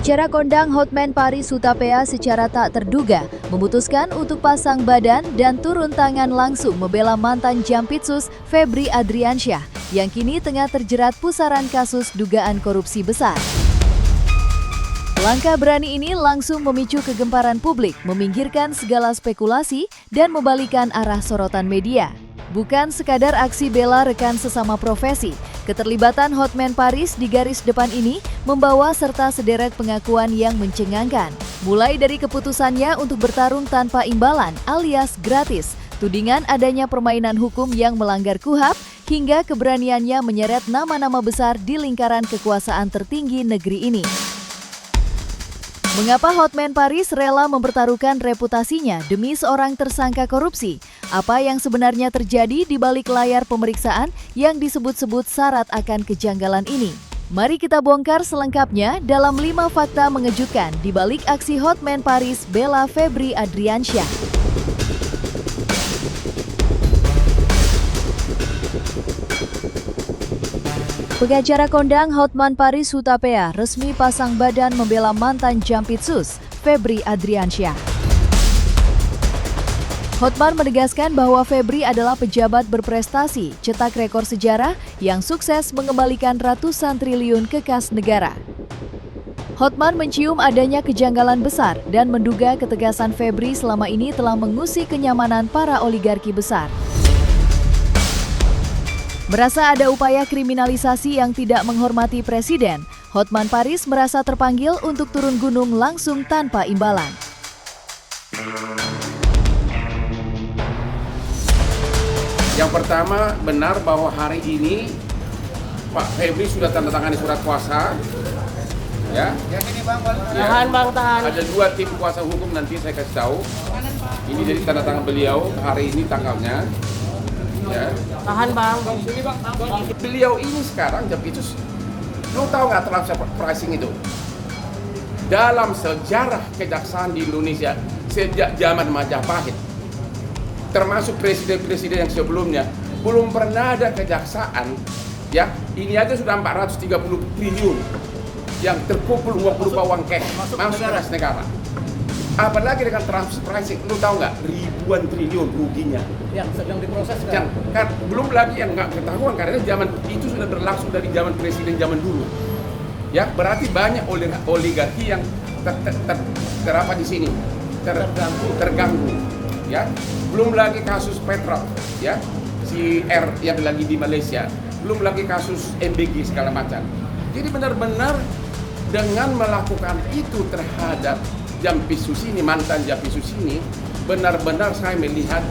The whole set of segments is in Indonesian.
Pengacara kondang Hotman Paris Hutapea secara tak terduga memutuskan untuk pasang badan dan turun tangan langsung membela mantan Jampitsus Febri Adriansyah yang kini tengah terjerat pusaran kasus dugaan korupsi besar. Langkah berani ini langsung memicu kegemparan publik, meminggirkan segala spekulasi dan membalikan arah sorotan media. Bukan sekadar aksi bela rekan sesama profesi, keterlibatan Hotman Paris di garis depan ini membawa serta sederet pengakuan yang mencengangkan. Mulai dari keputusannya untuk bertarung tanpa imbalan alias gratis, tudingan adanya permainan hukum yang melanggar KUHAP, hingga keberaniannya menyeret nama-nama besar di lingkaran kekuasaan tertinggi negeri ini. Mengapa Hotman Paris rela mempertaruhkan reputasinya demi seorang tersangka korupsi? Apa yang sebenarnya terjadi di balik layar pemeriksaan yang disebut-sebut syarat akan kejanggalan ini? Mari kita bongkar selengkapnya dalam 5 fakta mengejutkan di balik aksi Hotman Paris bela Febri Adriansyah. Pengacara kondang Hotman Paris Hutapea resmi pasang badan membela mantan Jampitsus Febri Adriansyah. Hotman menegaskan bahwa Febri adalah pejabat berprestasi, cetak rekor sejarah yang sukses mengembalikan ratusan triliun ke kas negara. Hotman mencium adanya kejanggalan besar dan menduga ketegasan Febri selama ini telah mengusik kenyamanan para oligarki besar. Merasa ada upaya kriminalisasi yang tidak menghormati presiden, Hotman Paris merasa terpanggil untuk turun gunung langsung tanpa imbalan. Yang pertama, benar bahwa hari ini Pak Febri sudah tanda tangani surat kuasa. Ya. Tahan bang, tahan. Ada 2 tim kuasa hukum, nanti saya kasih tahu. Ini dari tanda tangan beliau hari ini tanggalnya. Ya. Tahan bang. Beliau ini sekarang Jampitsus, lo tahu nggak transfer pricing itu? Dalam sejarah kejaksaan di Indonesia sejak zaman Majapahit, termasuk presiden-presiden yang sebelumnya, belum pernah ada kejaksaan, ya ini aja sudah 430 triliun yang terkumpul berupa uang cash masuk ke kas negara. Apalagi dengan transfer pricing, lu tahu nggak ribuan triliun ruginya Yang sedang diproses kan? Belum lagi yang nggak ketahuan karena zaman itu sudah berlangsung dari zaman presiden zaman dulu. Ya berarti banyak oligarki yang terapa di sini terganggu. Ya belum lagi kasus Petrol, ya si R yang lagi di Malaysia, belum lagi kasus MBG segala macam. Jadi benar-benar dengan melakukan itu terhadap Jampitsus ini, mantan Jampitsus ini, benar-benar saya melihat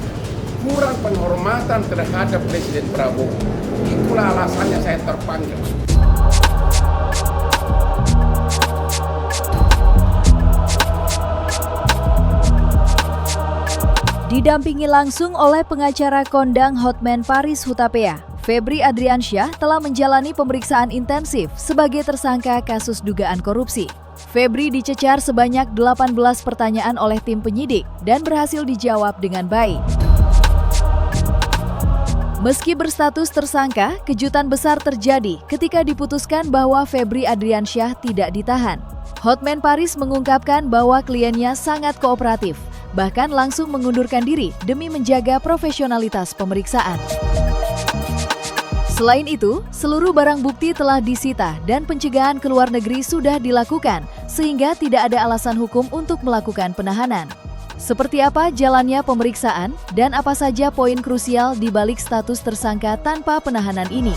kurang penghormatan terhadap Presiden Prabowo. Itulah alasannya saya terpanggil. Didampingi langsung oleh pengacara kondang Hotman Paris Hutapea, Febri Adriansyah telah menjalani pemeriksaan intensif sebagai tersangka kasus dugaan korupsi. Febri dicecar sebanyak 18 pertanyaan oleh tim penyidik dan berhasil dijawab dengan baik. Meski berstatus tersangka, kejutan besar terjadi ketika diputuskan bahwa Febri Adriansyah tidak ditahan. Hotman Paris mengungkapkan bahwa kliennya sangat kooperatif, bahkan langsung mengundurkan diri demi menjaga profesionalitas pemeriksaan. Selain itu, seluruh barang bukti telah disita dan pencegahan ke luar negeri sudah dilakukan, sehingga tidak ada alasan hukum untuk melakukan penahanan. Seperti apa jalannya pemeriksaan dan apa saja poin krusial di balik status tersangka tanpa penahanan ini?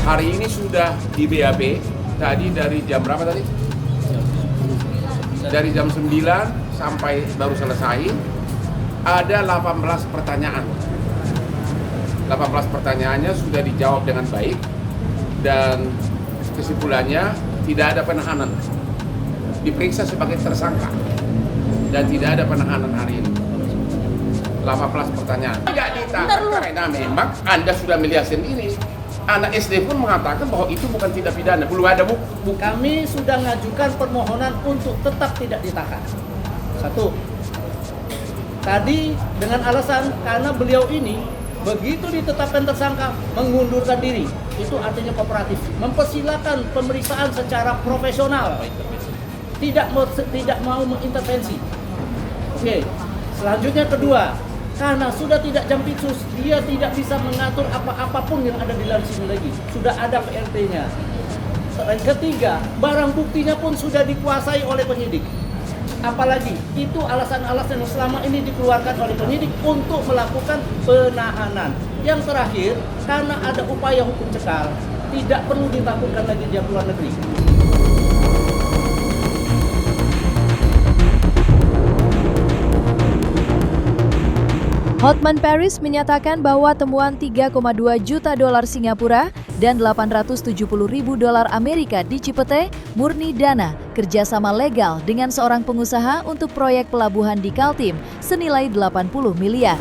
Hari ini sudah di BAP, tadi dari jam berapa tadi? Dari jam 9 sampai baru selesai. Ada 18 pertanyaan. 18 pertanyaannya sudah dijawab dengan baik dan kesimpulannya tidak ada penahanan. Diperiksa sebagai tersangka dan tidak ada penahanan hari ini. 18 pertanyaan. Tidak ditahan karena memang Anda sudah melihat sendiri. Anak SD pun mengatakan bahwa itu bukan tindak pidana. Belum ada bukti. Kami sudah mengajukan permohonan untuk tetap tidak ditahan. 1. Tadi dengan alasan karena beliau ini begitu ditetapkan tersangka mengundurkan diri. itu artinya kooperatif, mempersilahkan pemeriksaan secara profesional, tidak mau mengintervensi. Oke, selanjutnya kedua, karena sudah tidak jampitsus, dia tidak bisa mengatur apapun yang ada di dalam sini lagi, sudah ada PLT-nya. Ketiga, barang buktinya pun sudah dikuasai oleh penyidik. Apalagi itu alasan-alasan yang selama ini dikeluarkan oleh penyidik untuk melakukan penahanan. Yang terakhir, karena ada upaya hukum cekal, tidak perlu ditakutkan lagi dia keluar negeri. Hotman Paris menyatakan bahwa temuan 3,2 juta dolar Singapura dan 870 ribu dolar Amerika di Cipete murni dana kerjasama legal dengan seorang pengusaha untuk proyek pelabuhan di Kaltim senilai 80 miliar.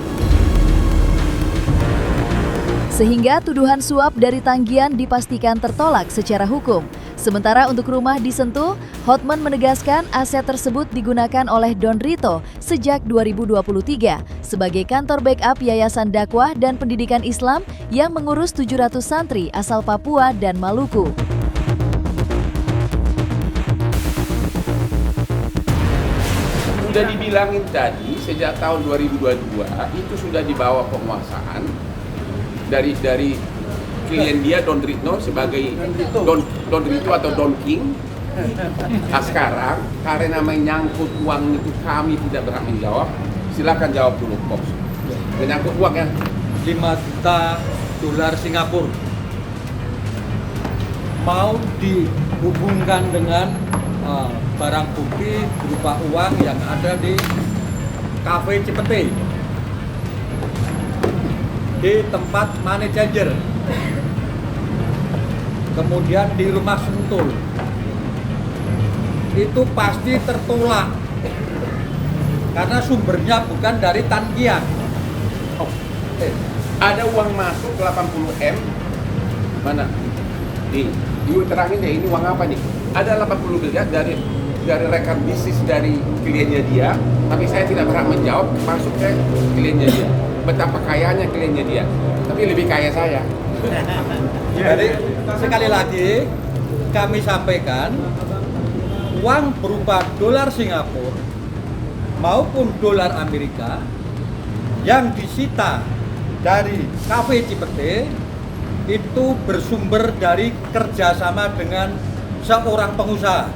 Sehingga tuduhan suap dari Tanggian dipastikan tertolak secara hukum. Sementara untuk rumah di Sentul, Hotman menegaskan aset tersebut digunakan oleh Don Rito sejak 2023 sebagai kantor backup Yayasan Dakwah dan Pendidikan Islam yang mengurus 700 santri asal Papua dan Maluku. Sudah dibilangin tadi, sejak tahun 2022 itu sudah dibawa penguasaan dari klien dia Don Rito sebagai Don Rito atau Don King. Nah sekarang karena menyangkut uang itu kami tidak berhak menjawab. Silakan jawab dulu, Box. Menyangkut uang ya 5 juta dolar Singapura mau dihubungkan dengan barang bukti berupa uang yang ada di Cafe Cipete di tempat money changer, kemudian di rumah Sentul, itu pasti tertolak karena sumbernya bukan dari Tanggian. ada uang masuk 80 M mana? Di terangin deh, ini uang apa nih? Ada 80 miliar dari rekan bisnis dari kliennya dia, tapi saya tidak berhak menjawab masuk ke kliennya dia. Betapa kayanya kliennya dia, tapi lebih kaya saya. Jadi sekali lagi kami sampaikan, uang berupa dolar Singapura maupun dolar Amerika yang disita dari Cafe Cipete itu bersumber dari kerjasama dengan seorang pengusaha.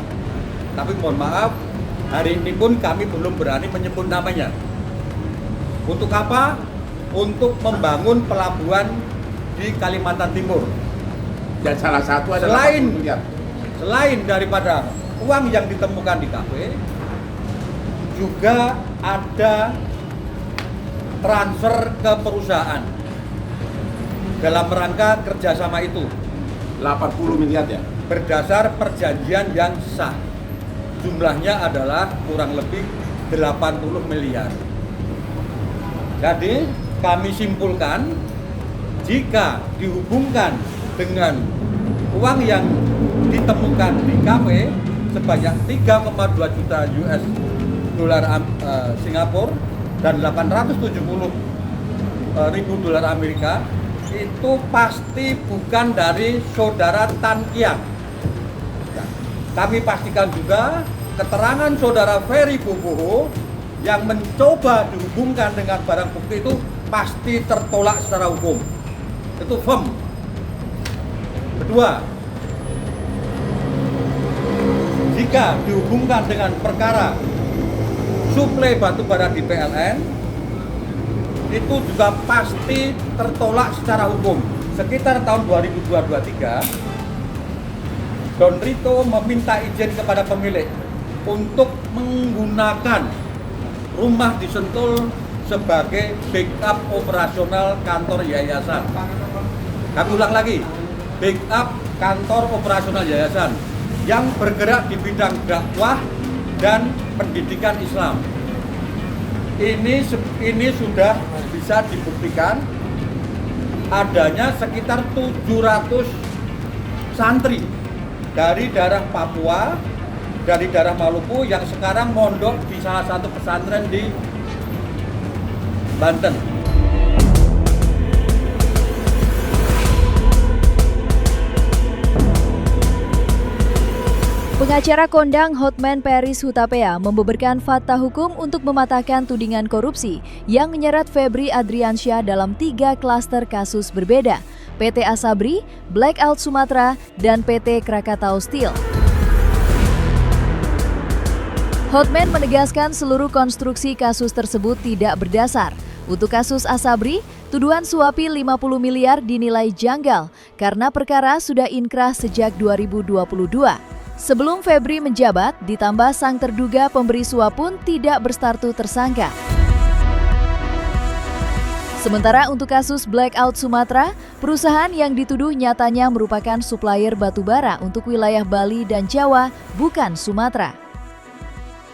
Tapi mohon maaf, hari ini pun kami belum berani menyebut namanya. Untuk apa? Untuk membangun pelabuhan di Kalimantan Timur. Dan salah satu adalah Selain daripada uang yang ditemukan di kafe, juga ada transfer ke perusahaan dalam rangka kerjasama itu 80 miliar ya? berdasar perjanjian yang sah. Jumlahnya adalah kurang lebih 80 miliar. Jadi kami simpulkan, jika dihubungkan dengan uang yang ditemukan di kafe sebanyak 3,2 juta US dolar Singapura dan 870 ribu dolar Amerika, itu pasti bukan dari saudara Tan Kiang. Kami pastikan juga keterangan saudara Ferry Boboho yang mencoba dihubungkan dengan barang bukti itu pasti tertolak secara hukum. Itu firm. Kedua, jika dihubungkan dengan perkara suplai batu bara di PLN, itu juga pasti tertolak secara hukum. Sekitar tahun 2023, Don Rito meminta izin kepada pemilik untuk menggunakan rumah di Sentul sebagai backup operasional kantor yayasan. Kami ulang lagi, backup kantor operasional yayasan yang bergerak di bidang dakwah dan pendidikan Islam. Ini sudah bisa dibuktikan adanya sekitar 700 santri dari daerah Papua, dari daerah Maluku yang sekarang mondok di salah satu pesantren di Banten. Pengacara kondang Hotman Paris Hutapea membeberkan fakta hukum untuk mematahkan tudingan korupsi yang menyeret Febri Adriansyah dalam 3 klaster kasus berbeda, PT Asabri, Blackout Sumatera, dan PT Krakatau Steel. Hotman menegaskan seluruh konstruksi kasus tersebut tidak berdasar. Untuk kasus Asabri, tuduhan suapi 50 miliar dinilai janggal karena perkara sudah inkrah sejak 2022. Sebelum Febri menjabat, ditambah sang terduga pemberi suap pun tidak berstatus tersangka. Sementara untuk kasus Blackout Sumatera, perusahaan yang dituduh nyatanya merupakan supplier batubara untuk wilayah Bali dan Jawa, bukan Sumatera.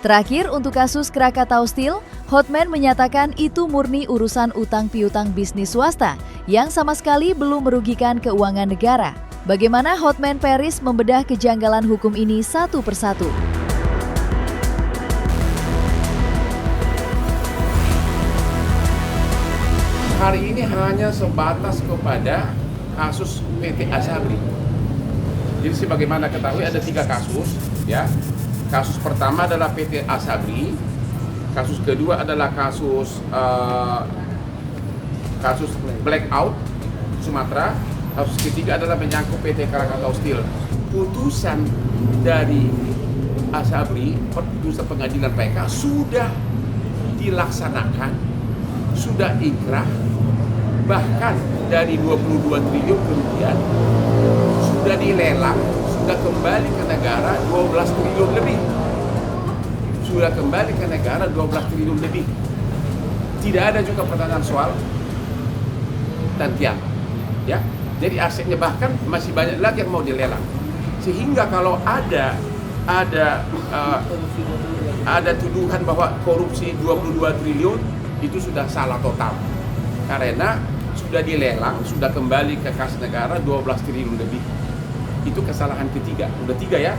Terakhir, untuk kasus Krakatau Steel, Hotman menyatakan itu murni urusan utang piutang bisnis swasta yang sama sekali belum merugikan keuangan negara. Bagaimana Hotman Paris membedah kejanggalan hukum ini satu persatu? Hari ini hanya sebatas kepada kasus PT Asabri. Jadi sebagaimana ketahui ada 3 kasus, ya. Kasus pertama adalah PT Asabri, kasus kedua adalah kasus Blackout Sumatera, kasus ketiga adalah menyangkut PT Krakatau Steel. Putusan dari Asabri, putusan pengadilan PK sudah dilaksanakan, sudah inkrah, bahkan dari 22 triliun kerugian sudah dilelang, sudah kembali ke negara 12 triliun lebih. Sudah kembali ke negara 12 triliun lebih. Tidak ada juga pertanyaan soal gantian, ya. Jadi asetnya bahkan masih banyak lagi yang mau dilelang. Sehingga kalau ada tuduhan bahwa korupsi 22 triliun itu sudah salah total. Karena sudah dilelang, sudah kembali ke kas negara 12 triliun lebih. Itu kesalahan ketiga. Udah 3 ya.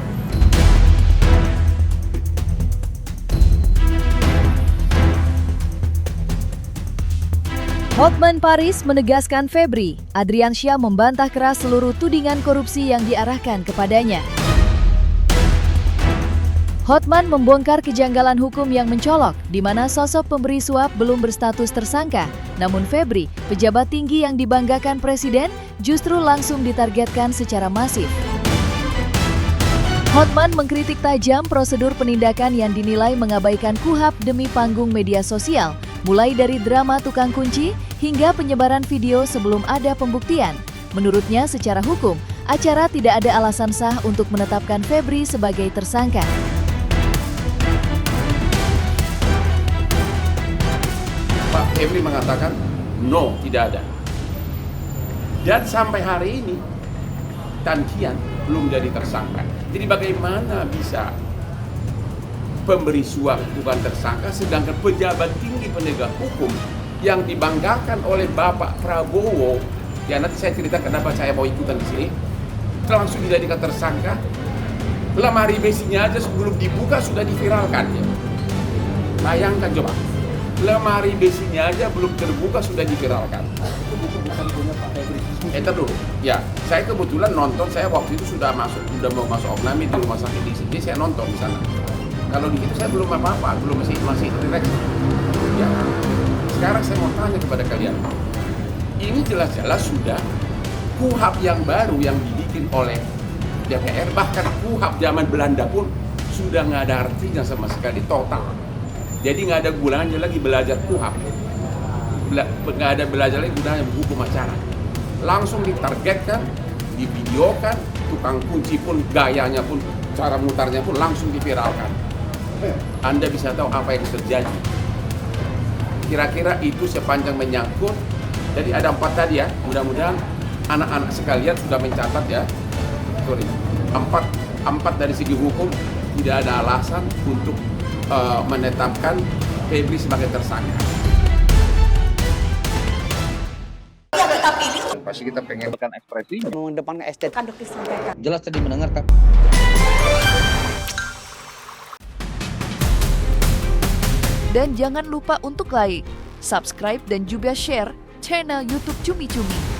Hotman Paris menegaskan Febri Adriansyah membantah keras seluruh tudingan korupsi yang diarahkan kepadanya. Hotman membongkar kejanggalan hukum yang mencolok, di mana sosok pemberi suap belum berstatus tersangka. Namun Febri, pejabat tinggi yang dibanggakan Presiden, justru langsung ditargetkan secara masif. Hotman mengkritik tajam prosedur penindakan yang dinilai mengabaikan KUHP demi panggung media sosial, mulai dari drama tukang kunci hingga penyebaran video sebelum ada pembuktian. Menurutnya, secara hukum, acara tidak ada alasan sah untuk menetapkan Febri sebagai tersangka. Pak Febri mengatakan, no, tidak ada. Dan sampai hari ini, Tan Kian belum jadi tersangka. Jadi bagaimana bisa pemberi suap bukan tersangka, sedangkan pejabat tinggi penegak hukum yang dibanggakan oleh Bapak Prabowo, ya nanti saya cerita kenapa saya mau ikutan di sini, langsung dijadikan tersangka. Lemari besinya aja sebelum dibuka sudah diviralkan. Ya. Bayangkan coba, lemari besinya aja belum terbuka sudah diviralkan. Dulu, ya saya kebetulan nonton, saya waktu itu sudah mau masuk opname di rumah sakit di sini, saya nonton di sana. Kalau di situ saya belum apa-apa, belum masih relax. Ya. Sekarang saya mau tanya kepada kalian, ini jelas-jelas sudah KUHP yang baru yang dibikin oleh DPR, bahkan KUHP zaman Belanda pun sudah nggak ada artinya sama sekali, total. Jadi nggak ada gunanya lagi belajar KUHP, nggak ada belajar lagi gunanya hukum acara. Langsung ditargetkan, divideokan, tukang kunci pun gayanya pun, cara mutarnya pun langsung diviralkan. Anda bisa tahu apa yang terjadi. Kira-kira itu sepanjang menyangkut. Jadi ada 4 tadi ya, mudah-mudahan anak-anak sekalian sudah mencatat ya. Sorry, 4 dari segi hukum tidak ada alasan untuk menetapkan Febri sebagai tersangka. Pasti kita pengen berikan ekspresi, mengedepankan estetika. jelas tadi mendengarkan. Dan jangan lupa untuk like, subscribe, dan juga share channel YouTube Cumi Cumi.